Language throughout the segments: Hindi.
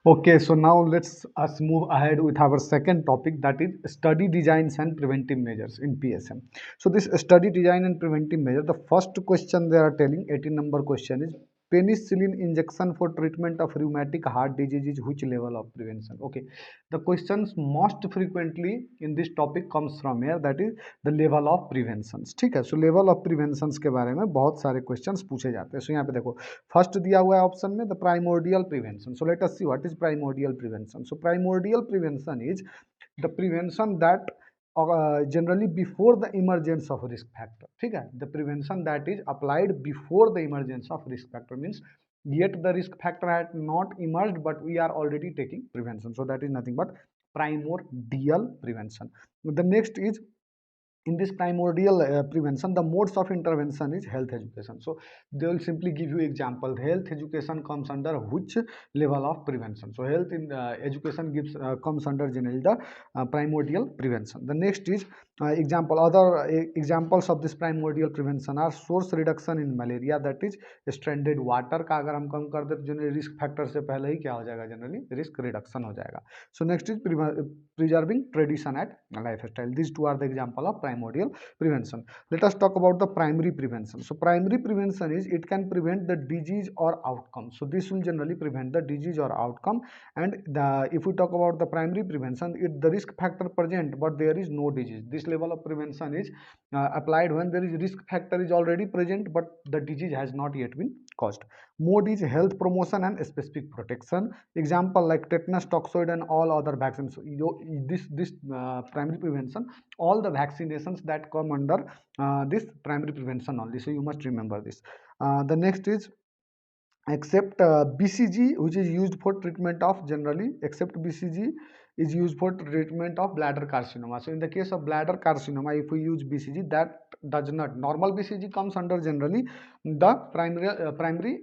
Okay, so now let's us move ahead with our second topic, that is study designs and preventive measures in PSM. So this study design and preventive measure, the first question they are telling, 18 number question is penicillin injection for treatment of rheumatic heart disease is which level of prevention? Okay, the questions most frequently in this topic comes from here, that is the level of preventions. ठीक है, so level of preventions के बारे में बहुत सारे questions पूछे जाते हैं. So यहाँ पे देखो फर्स्ट दिया हुआ है ऑप्शन में the primordial prevention. So let us see what is primordial prevention. So primordial prevention is the prevention that generally before the emergence of risk factor. ठीक है, the prevention that is applied before the emergence of risk factor means yet the risk factor had not emerged but we are already taking prevention, so that is nothing but primordial prevention. The next is in this primordial prevention, the modes of intervention is health education. So they will simply give you example. Health education comes under which level of prevention? So health in education gives comes under generally the primordial prevention. The next is example. Other examples of this primordial prevention are source reduction in malaria, that is stranded water का अगर हम कम कर दे तो जनरली रिस्क फैक्टर से पहले ही क्या हो जाएगा, जनरली रिस्क रिडक्शन हो जाएगा. So next is preserving tradition and lifestyle. These two are the example of primordial prevention. Let us talk about the primary prevention. So primary prevention is it can prevent the disease or outcome. So this will generally prevent the disease or outcome. And if we talk about the primary prevention, the risk factor present but there is no disease. This level of prevention is applied when there is risk factor is already present but the disease has not yet been caused. Mode is health promotion and specific protection. Example like tetanus, toxoid, and all other vaccines. So, this primary prevention, all the vaccinations that come under this primary prevention only. So you must remember this. The next is except BCG, which is used for treatment of generally, except BCG is used for treatment of bladder carcinoma. So in the case of bladder carcinoma, if we use BCG, that does not, normal BCG comes under generally the primary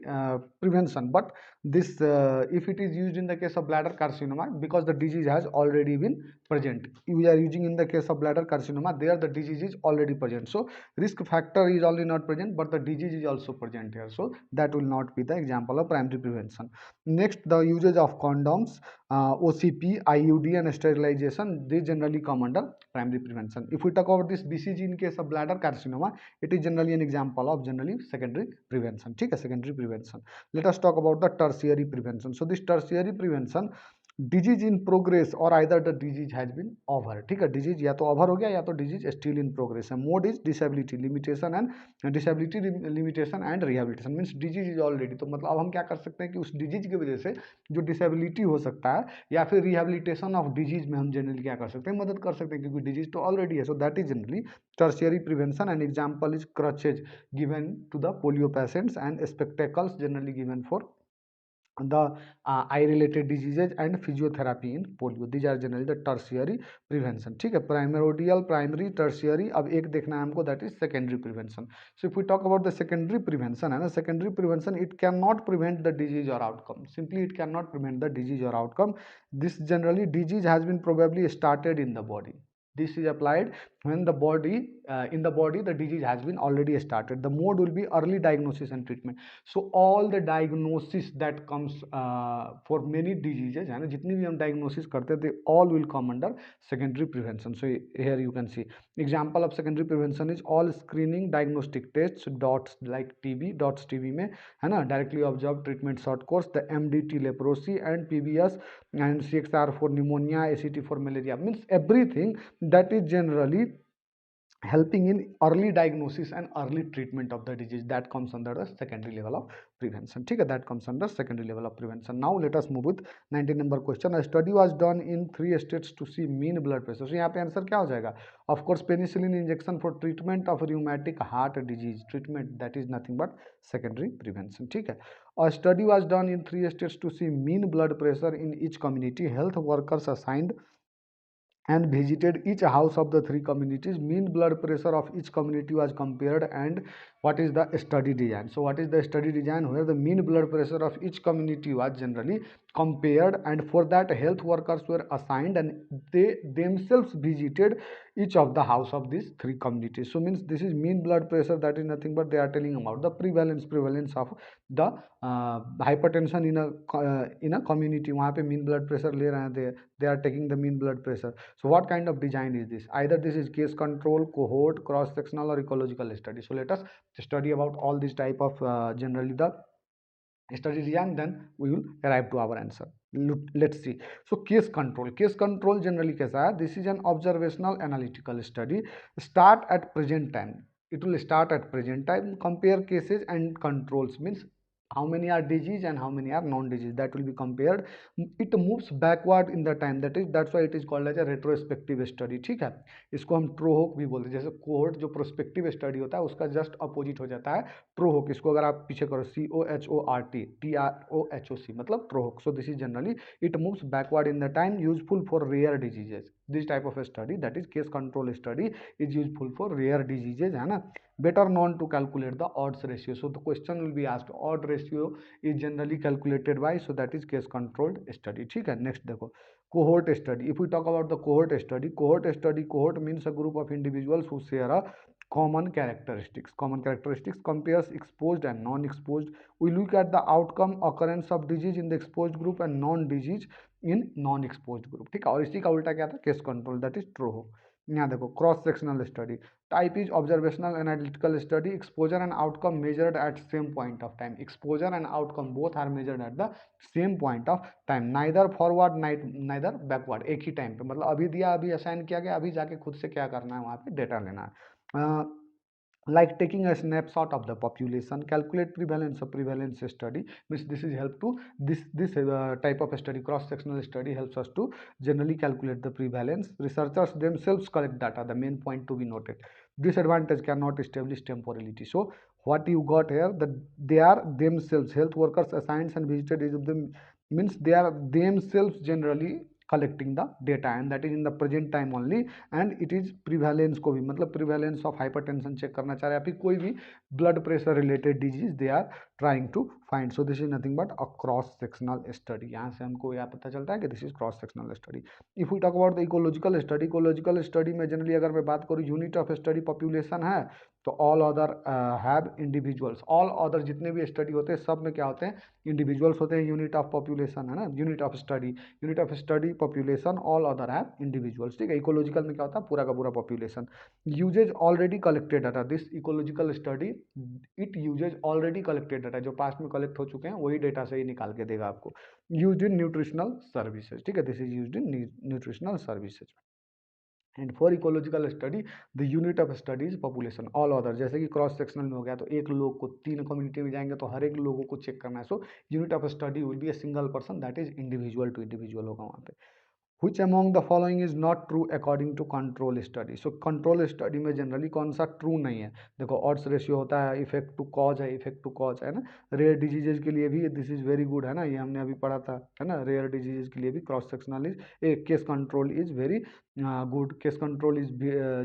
prevention, but this if it is used in the case of bladder carcinoma, because the disease has already been present, we are using in the case of bladder carcinoma, there the disease is already present, so risk factor is only not present but the disease is also present here, so that will not be the example of primary prevention. Next, the usage of condoms, OCP, IUD and sterilization, they generally come under primary prevention. If we talk about this BCG in case of bladder carcinoma, it is generally an example of generally secondary prevention. ठीक है, secondary prevention. Let us talk about the tertiary prevention. So this tertiary prevention, disease in progress और either the disease has been over. ठीक है, डिजीज या तो ओवर हो गया या तो डिजीज स्टिल इन प्रोग्रेस है. Mode is disability limitation and disability limitation and rehabilitation means disease is already. तो मतलब अब हम क्या कर सकते हैं कि उस डिजीज की वजह से जो डिसेबिलिटी हो सकता है या फिर रिहेबिलिटेशन ऑफ डिजीज में हम जनरली क्या कर सकते हैं, मदद कर सकते हैं क्योंकि डिजीज तो ऑलरेडी है. सो that is generally tertiary prevention. An example is crutches given to the polio patients and spectacles generally given for the eye related diseases and physiotherapy in polio. These are generally the tertiary prevention. ठीक है, primordial, primary, tertiary. अब एक देखना है हमको, that is secondary prevention. So if we talk about the secondary prevention, है ना, secondary prevention, it cannot prevent the disease or outcome. Simply it cannot prevent the disease or outcome. This generally disease has been probably started in the body. This is applied when the body in the body the disease has been already started. The mode will be early diagnosis and treatment. So all the diagnosis that comes for many diseases है ना, जितनी भी हम diagnosis करते थे, all will come under secondary prevention. So here you can see example of secondary prevention is all screening diagnostic tests, dots like TB, dots TB में है ना, directly observed treatment short course, the MDT leprosy and PBS and CXR for pneumonia, ACT for malaria, means everything that is generally helping in early diagnosis and early treatment of the disease, that comes under the secondary level of prevention. ठीक है, that comes under secondary level of prevention. Now let us move with 19 number question. A study was done in 3 states to see mean blood pressure. So यहाँ पे आंसर क्या हो जाएगा? Of course penicillin injection for treatment of rheumatic heart disease, treatment that is nothing but secondary prevention. ठीक है, a study was done in 3 states to see mean blood pressure in each community. Health workers assigned and visited each house of the 3 communities. Mean blood pressure of each community was compared. And what is the study design? So what is the study design? Where the mean blood pressure of each community was generally compared, and for that health workers were assigned and they themselves visited each of the house of these three communities. So means this is mean blood pressure, that is nothing but they are telling about the prevalence of the hypertension in a community. वहाँ पे mean blood pressure ले रहे हैं, they are taking the mean blood pressure. So what kind of design is this? Either this is case control, cohort, cross sectional, or ecological study. So let us study about all these type of generally the study design, then we will arrive to our answer. Let's see. So case control generally कैसा है? This is an observational analytical study, start at present time. It will start at present time, compare cases and controls, means how many are disease and how many are non-disease, that will be compared. It moves backward in the time, that's why it is called as a retrospective study. ठीक है, इसको हम ट्रोहोक भी बोलते हैं. जैसे कोहोर्ट जो प्रोस्पेक्टिव स्टडी होता है उसका जस्ट अपोजिट हो जाता है ट्रोहोक. इसको अगर आप पीछे करो COHORT TROHOC मतलब trohoc. So this is generally it moves backward in the time, useful for rare diseases. This type of study, that is case control study, is useful for rare diseases, है ना. Better known to calculate the odds ratio. So the question will be asked odd ratio is generally calculated by, so that is case controlled study. ठीक है, नेक्स्ट देखो cohort study. If we talk about the cohort means a group of individuals who share a common characteristics. Compares exposed and non-exposed. We look at the outcome occurrence of disease in the exposed group and non-disease in non-exposed group. ठीक है, और इसी का उल्टा क्या था? Case control, that is true हो. यहाँ देखो cross sectional study. Type is observational analytical study. Exposure and outcome measured at same point of time. Exposure and outcome both are measured at the same point of time. Neither forward neither backward. एक ही टाइम पे, मतलब अभी दिया, अभी असाइन किया गया, अभी जाके खुद से क्या करना है, वहाँ पे डेटा लेना है. like taking a snapshot of the population, calculate prevalence. Of prevalence study means this is help to this type of study, cross sectional study, helps us to generally calculate the prevalence. Researchers themselves collect data, the main point to be noted. Disadvantage, cannot establish temporality. So what you got here, that they are themselves, health workers assigned and visited each of them, means they are themselves generally collecting the data, and that is in the present time only. And it is prevalence को भी, मतलब prevalence of hypertension check करना चाह रहे हैं, या फिर कोई भी blood pressure related disease they are trying to find. So this is nothing but a cross sectional study. यहाँ से हमको यह पता चलता है कि this is cross sectional study. If we talk about the ecological study में जनरली अगर मैं बात करूँ यूनिट ऑफ स्टडी पॉपुलेशन है, तो all other have individuals. All other जितने भी स्टडी होते हैं सब में क्या होते हैं? इंडिविजुअल्स होते हैं. यूनिट ऑफ पॉपुलेशन है ना, unit of study population, all other have individuals. ठीक है, इकोलॉजिकल में क्या होता है? पूरा का पूरा population. Uses already collected data. This ecological study it uses already collected data, जो पास्ट में कलेक्ट हो चुके हैं वही डेटा से ही निकाल के देगा आपको. Used in nutritional services. ठीक है, this is used in nutritional services. And for ecological study the unit of study is population. All other, जैसे कि क्रॉस सेक्शनल में हो गया, तो एक लोग को 3 कम्युनिटी में जाएंगे तो हर एक लोगों को चेक करना है. So unit of study will be a single person, that is individual to individual होगा वहाँ पे. Which among the following is not true according to control study? So control study में जनरली कौन सा ट्रू नहीं है? देखो ऑड्स रेशियो होता है, इफेक्ट टू कॉज है, इफेक्ट टू कॉज है ना. रेयर डिजीजेज के लिए भी दिस इज वेरी गुड, है ना, ये हमने अभी पढ़ा था, है ना. रेयर डिजीजेज के लिए भी cross sectional is a case control is very good. Case control is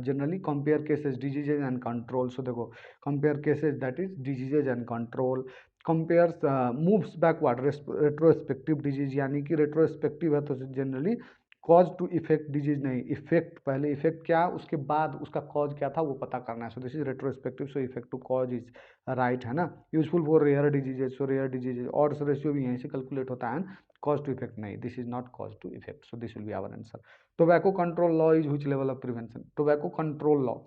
generally compare cases diseases and control. So देखो compare cases, that is diseases and control. Compares moves backward retrospective disease, यानी कि रेट्रोस्पेक्टिव है तो generally cause to effect disease नहीं, इफेक्ट पहले, इफेक्ट क्या उसके बाद उसका कॉज क्या था वो पता करना है. So this is retrospective. So effect to cause is right, है ना. Useful for rare diseases. So rare diseases odds ratio भी यहीं से कैलकुलेट होता है. कॉज टू इफेक्ट नहीं, this is not cause to effect. So this will be our answer. Tobacco control law is which level of prevention? Tobacco control law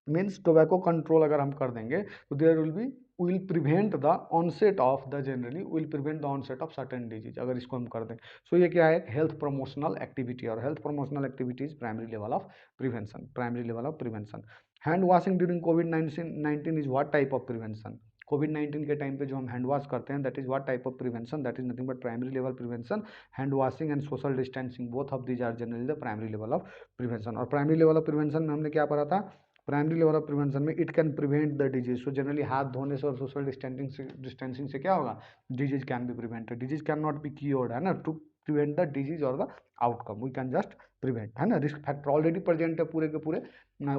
means tobacco control अगर हम कर देंगे तो there will be will prevent the onset of the generally will prevent the onset of certain disease, अगर इसको हम कर दें. सो ये क्या है? हेल्थ प्रमोशनल एक्टिविटी, और health promotional activity is primary level of prevention. Hand washing during कोविड-19 is what type of prevention? कोविड-19 के टाइम पे जो हम हैंड वॉश करते हैं, that is what type of prevention? That is nothing but primary level prevention. Hand washing and social distancing, both of these are generally the primary level of prevention. और प्राइमरी लेवल ऑफ प्रिवेंशन में हमने क्या पढ़ा था? प्राइमरी लेवल ऑफ प्रिवेंशन में it can prevent the disease. So generally हाथ धोने से और सोशल डिस्टेंसिंग से क्या होगा? Disease can be prevented. Disease can not be cured, है ना. टू प्रिवेंट द डिजीज और the outcome we can just prevent, है ना. रिस्क फैक्टर ऑलरेडी प्रेजेंट है, पूरे के पूरे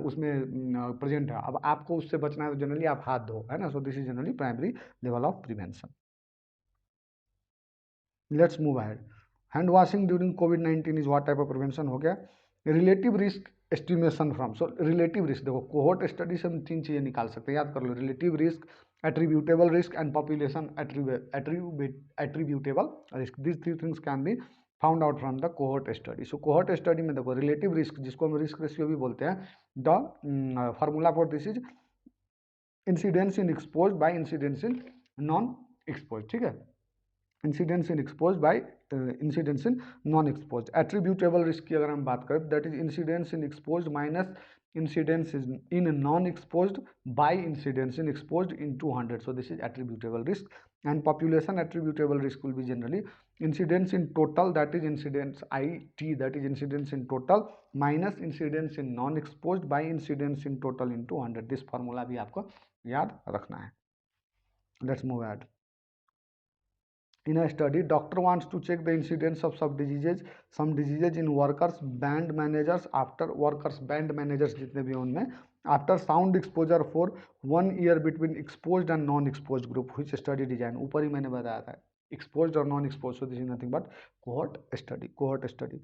उसमें प्रेजेंट है. अब आपको उससे बचना है तो जनरली आप हाथ धो, है ना. So this is generally primary level of prevention. Let's move ahead. Hand washing during कोविड-19 is what type of prevention हो गया। Relative risk estimation from, so relative risk देखो कोहोर्ट स्टडी से हम तीन चीज़ें निकाल सकते हैं, याद कर लो, relative risk, attributable risk and population attributable risk, this three things can be found out from the cohort study. So cohort study में देखो रिलेटिव रिस्क जिसको हम रिस्क रेशियो भी बोलते हैं, the formula for this is incidence in expose by incidence in non expose, ठीक है, incidence in expose by incidence in non expose. Attributable risk की अगर हम बात करें that is incidence in expose minus incidence is in non-exposed by incidence in exposed into 100, so this is attributable risk. And population attributable risk will be generally incidence in total, that is incidence IT, that is incidence in total minus incidence in non-exposed by incidence in total into 100, this formula भी आपको याद रखना है। Let's move ahead. In a study, doctor wants to check the incidence of some diseases in workers, band managers, after workers, band managers जितने भी हैं उनमें, after sound exposure for 1 year between exposed and non-exposed group, which study design, ऊपर ही मैंने बताया था exposed or non-exposed, so this is nothing but cohort study. Cohort study.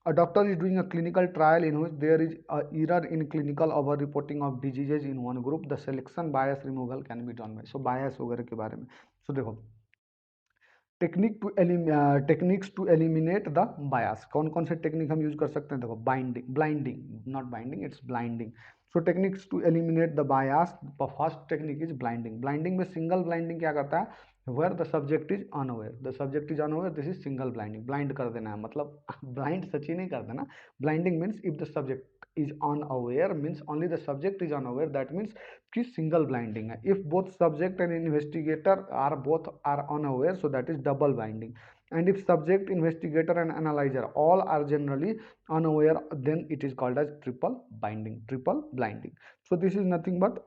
A doctor is doing a clinical trial in which there is a error in clinical over reporting of diseases in one group. The selection bias removal can be done by, so bias वगैरह के बारे में, so देखो techniques to eliminate the bias, कौन कौन से टेक्निक हम यूज कर सकते हैं, देखो blinding, not binding, it's blinding. So techniques to eliminate the bias, first technique is blinding. Blinding में सिंगल ब्लाइंडिंग क्या करता है, where the subject is unaware, the subject is unaware, this is single blinding, blind कर देना है, मतलब ब्लाइंड सच ही नहीं कर देना। Blinding means if the subject is unaware, means only the subject is unaware, that means कि सिंगल ब्लाइंडिंग है। If both subject and investigator are both are unaware, so that is double blinding. And if subject, investigator and analyser all are generally unaware, then it is called as triple blinding. So this is nothing but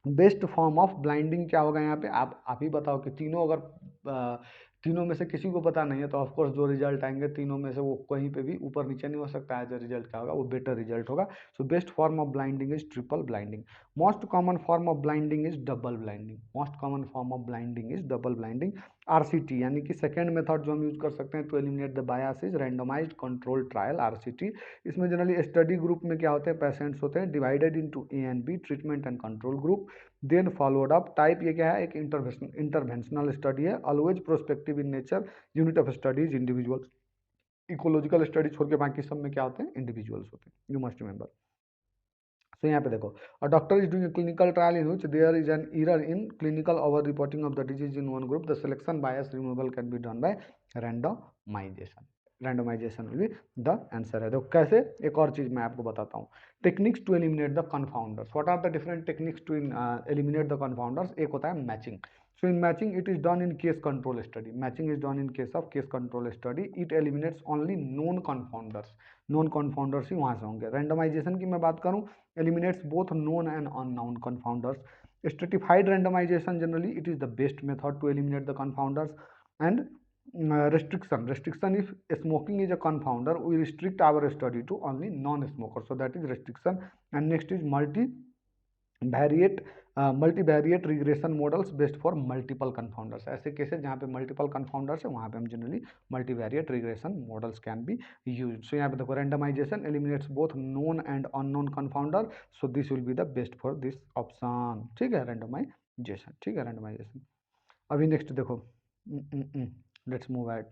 best form of blinding. क्या होगा यहाँ पे, आप ही बताओ कि तीनों अगर तीनों में से किसी को पता नहीं है तो ऑफकोर्स जो रिजल्ट आएंगे तीनों में से वो कहीं पे भी ऊपर नीचे नहीं हो सकता है, जो रिजल्ट क्या होगा वो बेटर रिजल्ट होगा। So best form of blinding is triple blinding. Most common form of blinding is double blinding. Most common form of blinding is double blinding. RCT यानी कि सेकेंड मेथड जो हम यूज कर सकते हैं to eliminate the bias is randomised control trial, RCT. इसमें जनरली स्टडी ग्रुप में क्या होते हैं, पेशेंट्स होते हैं divided into A and B, treatment and control group, then followed up. Type ये क्या है, एक इंटरवेंशनल स्टडी है, always prospective in nature, unit of studies individual. Ecological study छोड़ के बाकी सब में क्या होते हैं, इंडिविजुअल्स होते हैं, यू मस्ट रिमेंबर। सो यहाँ पे देखो, a doctor is doing clinical trial in which there is an error in clinical over reporting of the disease in one group, the selection bias removal can be done by randomisation. Randomisation will be the answer है। देखो कैसे, एक और चीज मैं आपको बताता हूँ, techniques to eliminate the confounders. What are the different techniques to eliminate the confounders. एक होता है matching. So in matching it is done in case control study. Matching is done in case of case control study. It eliminates only known confounders. known confounders ही वहाँ से होंगे। Randomization की मैं बात करूँ, eliminates both known and unknown confounders. Stratified randomization generally it is the best method to eliminate the confounders. And restriction if smoking is a confounder, we restrict our study to only non-smoker. So that is restriction. And next is multivariate regression models best for multiple confounders. ऐसे केसेस जहाँ पे मल्टीपल कन्फाउंडर्स है वहाँ पे हम generally multivariate regression models can be use. So यहाँ पे देखो randomisation eliminates both known and unknown confounder, so this will be the best for this option, ठीक है, रैंडमाइजेशन, ठीक है, रैंडमाइजेशन। अभी नेक्स्ट देखो, let's move at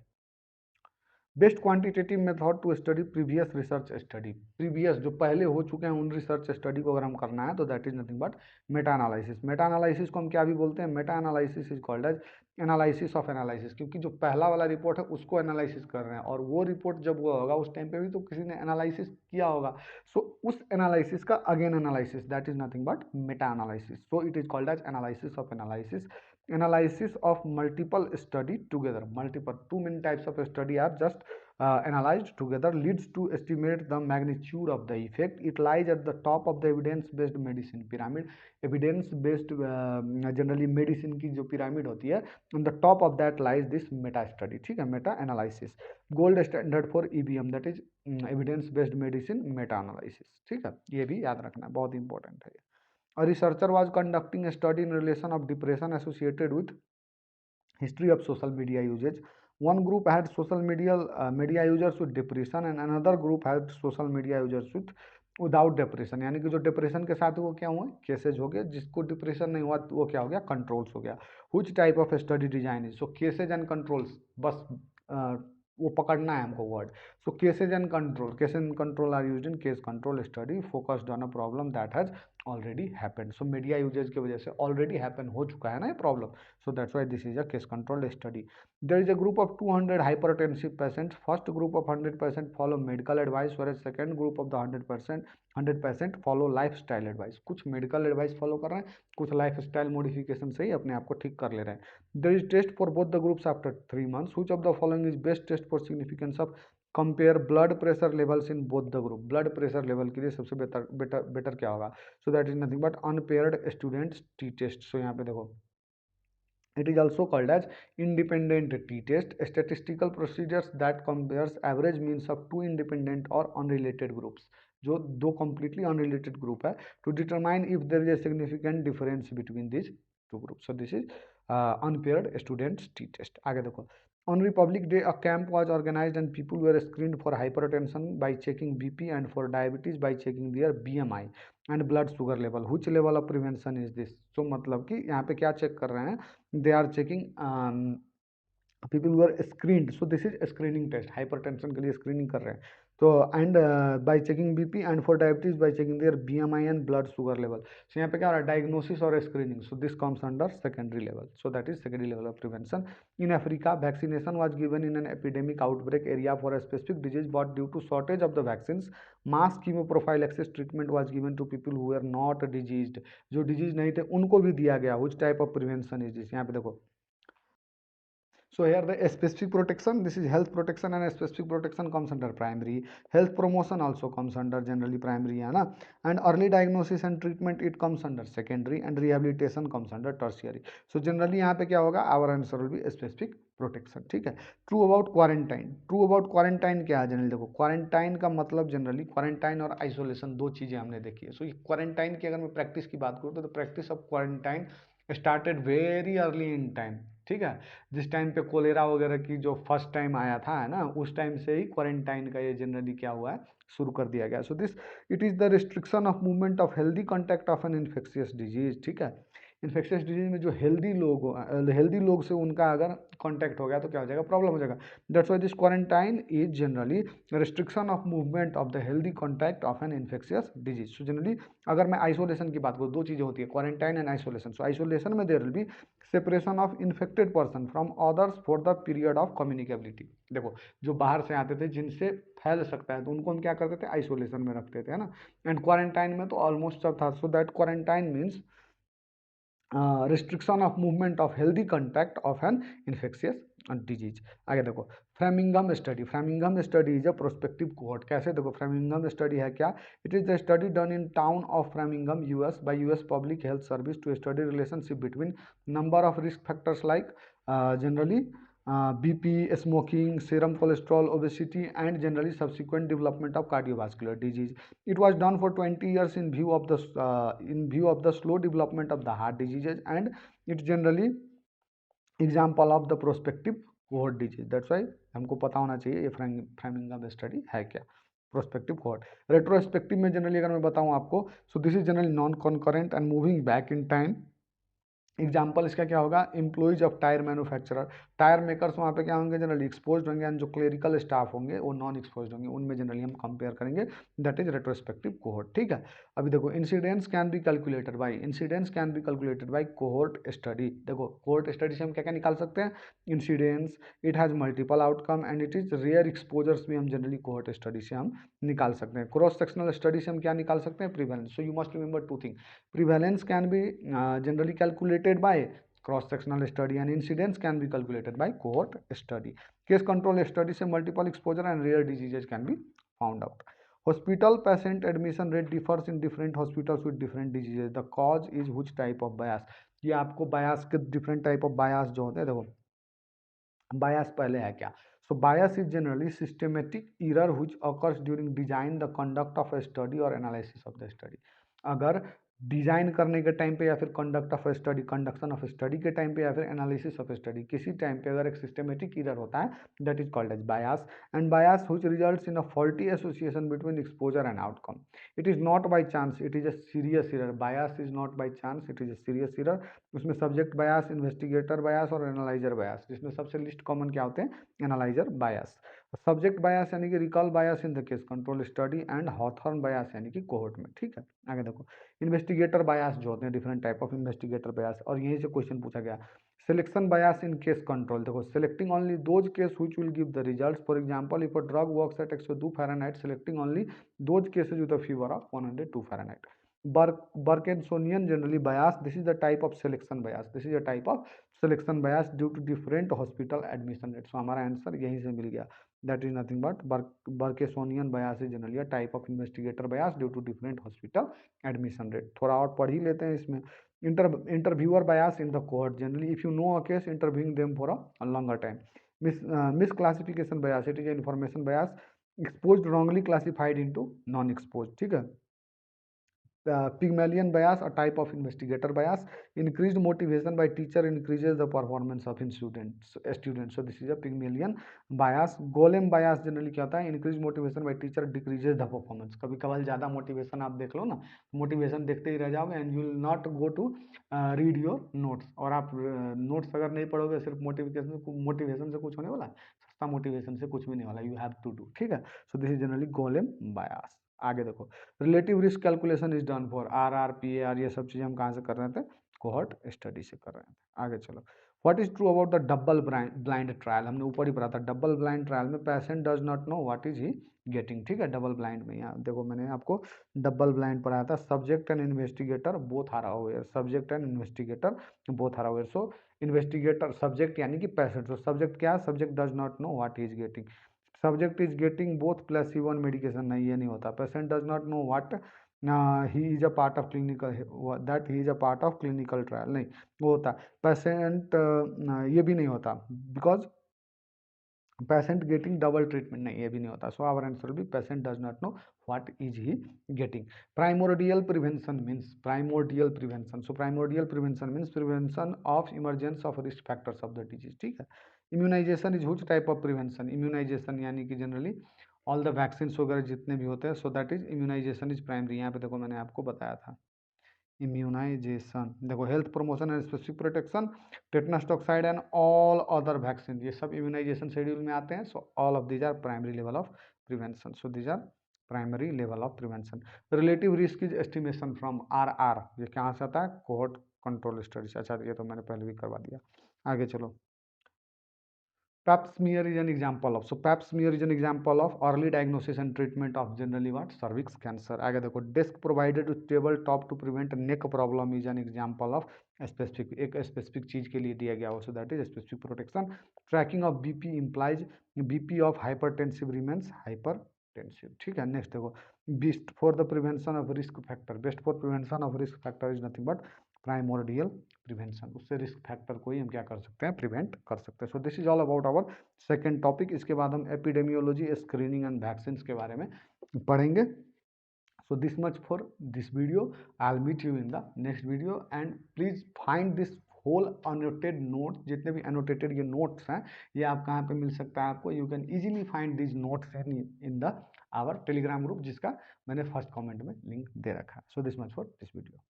best quantitative method to study previous research study. Previous जो पहले हो चुके हैं उन रिसर्च स्टडी को अगर हम करना है तो that is nothing but meta analysis. Meta analysis को हम क्या भी बोलते हैं, meta analysis is called as analysis of analysis, क्योंकि जो पहला वाला रिपोर्ट है उसको एनालिसिस कर रहे हैं और वो रिपोर्ट जब हुआ होगा उस टाइम पे भी तो किसी ने एनालिसिस किया होगा। सो उस एनालिसिस का again analysis, that is nothing but meta analysis. So it is called as analysis of analysis. Analysis of multiple study together, multiple too many types of study are just analyzed together leads to estimate the magnitude of the effect. It lies at the top of the evidence based medicine pyramid. Evidence based generally medicine की जो pyramid होती है, on the top of that lies this meta study, ठीक है, meta analysis, gold standard for EBM, that is evidence based medicine meta analysis, ठीक है, ये भी याद रखना बहुत इंपॉर्टेंट है। A researcher was conducting a study in relation of depression associated with history of social media usage. One group had social media users with depression and another group had social media users with without depression, यानी कि जो डिप्रेशन के साथ वो क्या हुआ केसेज हो गए, जिसको डिप्रेशन नहीं हुआ वो क्या हो गया कंट्रोल्स हो गया. Which type of study design is, so cases and controls, बस वो पकड़ना है हमको word. So cases and control are used in case control study focused on a problem that has already happened. So media uses की वजह से ऑलरेडी हैपन हो चुका है ना ये problem. So that's why this is a case control study. There is a group of 200 hypertensive patients. First group of 100% follow medical advice, whereas second group of the 100% follow lifestyle advice. कुछ medical advice follow कर रहे हैं, कुछ lifestyle modification से ही अपने आप को ठीक कर ले रहे हैं. There is test for both the groups after 3 months. Which of the following is best test for significance of compare blood pressure levels in both the group. blood pressure level के लिए सबसे बेटर क्या होगा? So that is nothing but unpaired students t test. So यहाँ पे देखो, it is also called as independent t-test, statistical procedures that compares average means of two independent or unrelated groups, जो दो completely unrelated group है, to determine if there is a significant difference between these two groups. So this is unpaired students t-test. आगे देखो, on Republic Day, a camp was organized and people were screened for hypertension by checking BP and for diabetes by checking their BMI and blood sugar level. Which level of prevention is this? So मतलब कि यहाँ पे क्या चेक कर रहे हैं, they are checking people who are screened. So this is screening test, hypertension के लिए स्क्रीनिंग कर रहे हैं. तो and by checking BP and for diabetes by checking their BMI and blood sugar level. So यहाँ पे क्या हो रहा है, डायग्नोसिस और screening. So this comes under secondary level. So that is secondary level of prevention. In Africa, vaccination was given in an epidemic outbreak area for a specific disease but due to shortage of the vaccines mass chemoprophylaxis treatment was given to people who are not diseased. जो डिजीज नहीं थे उनको भी दिया गया. Which type of prevention is this? यहाँ पे देखो, so here the specific protection, this is health protection and specific protection comes under primary. Health promotion also comes under generally primary है ना. And early diagnosis and treatment it comes under secondary and rehabilitation comes under tertiary. So generally यहाँ पे क्या होगा, our answer will be specific protection. ठीक है. True about quarantine. True about quarantine क्या है जनरली? देखो, क्वारंटाइन का मतलब जनरली क्वारंटाइन और आइसोलेशन दो चीज़ें हमने देखी है. सो ये क्वारंटाइन की अगर मैं प्रैक्टिस की बात करूँ तो practice of quarantine started very early in time. ठीक है. जिस टाइम पे कोलेरा वगैरह की जो फर्स्ट टाइम आया था है ना, उस टाइम से ही क्वारंटाइन का ये जनरली क्या हुआ है, शुरू कर दिया गया. So this it is the restriction of movement of healthy contact of an infectious disease. ठीक है. इन्फेक्शियस डिजीज में जो हेल्दी लोग से उनका अगर कांटेक्ट हो गया तो क्या हो जाएगा, प्रॉब्लम हो जाएगा. That's why this quarantine is generally restriction of movement of the healthy contact of an infectious disease. So generally अगर मैं आइसोलेशन की बात करूँ, दो चीज़ें होती है, quarantine and isolation. So isolation में there will be separation of infected person from others for the period of communicability. देखो, जो बाहर से आते थे जिनसे फैल सकता है तो उनको हम क्या करते थे, आइसोलेशन में रखते थे, है ना. एंड क्वारंटाइन में तो ऑलमोस्ट सब था. So that quarantine means restriction of movement of healthy contact of an infectious disease. आगे देखो, Framingham study. Framingham study is a prospective cohort. कैसे? देखो, फ्रेमिंगम स्टडी है क्या? It is the study done in town of Framingham US by US public health service to study relationship between number of risk factors like generally BP, smoking, serum cholesterol, obesity, and generally subsequent development of cardiovascular disease. It was done for 20 years in view of the slow development of the heart diseases, and it's generally example of the prospective cohort disease. That's why हमको पता होना चाहिए ये फ्रेमिंगम स्टडी है क्या. Prospective cohort. रेट्रोस्पेक्टिव में जनरली अगर मैं बताऊं आपको, सो this is generally non concurrent and moving back in time. Example इसका क्या होगा, employees of tyre manufacturer. Tyre makers वहाँ पे क्या होंगे, जनरली एक्सपोज होंगे, एंड जो क्लेरिकल स्टाफ होंगे वो नॉन एक्सपोज होंगे. उनमें जनरली हम कंपेयर करेंगे. That is retrospective cohort. ठीक है. अभी देखो, incidence can be calculated by cohort study. देखो, कोहॉर्ट स्टडी से हम क्या क्या निकाल सकते हैं, incidence, it has multiple outcome and it is rare exposures भी हम जनरली कोहॉर्ट स्टडी से हम निकाल सकते हैं. क्रॉस सेक्शनल स्टडी से हम क्या निकाल सकते हैं, prevalence. So you must remember two thing. Prevalence can be generally calculated by cross-sectional study and incidence can be calculated by cohort study. Case control study से multiple exposure and rare diseases can be found out. Hospital patient admission rate differs in different hospitals with different diseases. The cause is which type of bias? ये आपको bias के different type of bias जो होते हैं, देखो bias पहले है क्या. So bias is generally systematic error which occurs during design, the conduct of a study or analysis of the study. अगर डिजाइन करने के टाइम पे या फिर conduct of study, conduction of study के टाइम पे या फिर एनालिसिस ऑफ स्टडी, किसी टाइम पे अगर एक सिस्टमेटिक एरर होता है that is called as bias, and bias which results in a faulty association between exposure and outcome. It is not by chance, it is a serious error. Bias is not by chance, it is a serious error. उसमें सब्जेक्ट बायस, इन्वेस्टिगेटर बायस और एनालाइजर बायस, जिसमें सबसे लिस्ट कॉमन क्या होते हैं, एनालाइजर बायस। सब्जेक्ट बायस यानी कि recall bias in the case control study, and Hawthorne bias यानी कि कोहोर्ट में। ठीक है, आगे देखो इन्वेस्टिगेटर बायस जो होते हैं, different type of investigator bias, और यहीं से क्वेश्चन पूछा गया। Selection bias in case control, देखो selecting only those cases which will give the results, for example if a drug works at 102 Fahrenheit, selecting only those cases with a fever of 102 Fahrenheit. Burkensonian generally bias, this is the type of selection bias, this is a type of selection bias due to different hospital admission rate। so हमारा आंसर यहीं से मिल गया, that is nothing but Burkensonian bias is generally a type of investigator bias due to different hospital admission rate। थोड़ा और पढ़ ही लेते हैं इसमें। interviewer bias in the cohort, generally if you know a case interviewing them for a longer time। misclassification bias, it is an information bias exposed wrongly classified into non exposed। ठीक है। Pygmalion bias, a type of investigator bias, increased motivation by teacher increases the performance of in students, so this is a Pygmalion bias। Golem bias generally क्या होता है, increased motivation by teacher decreases the performance। कभी कभार ज़्यादा मोटिवेशन आप देख लो ना, मोटिवेशन देखते ही रह जाओगे and you will not go to read your notes, और आप नोट्स अगर नहीं पढ़ोगे सिर्फ मोटिवेशन से कुछ होने वाला, सस्ता मोटिवेशन से कुछ भी नहीं वाला, यू हैव टू डू। ठीक है, so this is generally Golem bias. आगे देखो relative risk calculation is done for R P A R, ये सब चीज़ें हम कहाँ से कर रहे थे, कोहॉर्ट स्टडी से कर रहे थे। आगे चलो, what is true about the double blind trial, हमने ऊपर ही पढ़ा था। डबल ब्लाइंड ट्रायल में patient does not know what is he getting. ठीक है, डबल ब्लाइंड में यहाँ देखो मैंने आपको डबल ब्लाइंड पढ़ाया था, subject and investigator both are aware, subject and investigator both are aware. So investigator subject यानी कि पेशेंट, तो सब्जेक्ट क्या है, subject does not know what is getting, subject is getting both placebo and medication, नहीं ये नहीं होता। Patient does not know what he is a part of clinical, that he is a part of clinical trial, नहीं वो होता। पेशेंट ये भी नहीं होता, because patient getting double treatment, नहीं ये भी नहीं होता। सो आवर आंसर भी patient does not know what is he getting. Primordial prevention means, primordial prevention, so primordial prevention means prevention of emergence of risk factors of the disease. ठीक है। Immunisation is which type of prevention, immunisation यानी कि जनरली ऑल द वैक्सीन वगैरह जितने भी होते हैं, so that is immunisation is primary. यहाँ पे देखो मैंने आपको बताया था इम्यूनाइजेशन, देखो health promotion and specific protection, tetanus toxoid and all other vaccine, ये सब इम्यूनाइजेशन शेड्यूल में आते हैं। So all of these are primary level of prevention, so these are primary level of prevention. Relative risk is estimation from R, ये कहाँ से आता है, कोहॉर्ट कंट्रोल स्टडीज। अच्छा ये तो मैंने पहले भी करवा दिया। आगे चलो, Pap smear is an example of, so Pap smear is an example of early diagnosis and treatment of generally what, cervix cancer। आगे देखो, desk provided with table top to prevent neck problem is an example of specific, एक स्पेसिफिक चीज के लिए दिया गया हो, so that is specific protection। tracking of BP implies BP of hypertensive remains hypertensive। ठीक है, नेक्स्ट देखो, best for the prevention of risk factor, best for prevention of risk factor is nothing but primordial prevention, उससे रिस्क फैक्टर को ही हम क्या कर सकते हैं, प्रिवेंट कर सकते हैं। So this is all about our second topic. इसके बाद हम एपिडेमियोलॉजी, स्क्रीनिंग एंड वैक्सीन के बारे में पढ़ेंगे। So this much for this video, I will meet you in the next video, and please find this whole annotated note, जितने भी अनोटेटेड ये नोट्स हैं ये आप कहाँ पे मिल सकता है आपको, you can easily find this notes in the our Telegram group, जिसका मैंने फर्स्ट कमेंट में लिंक दे रखा है। So this much for this video.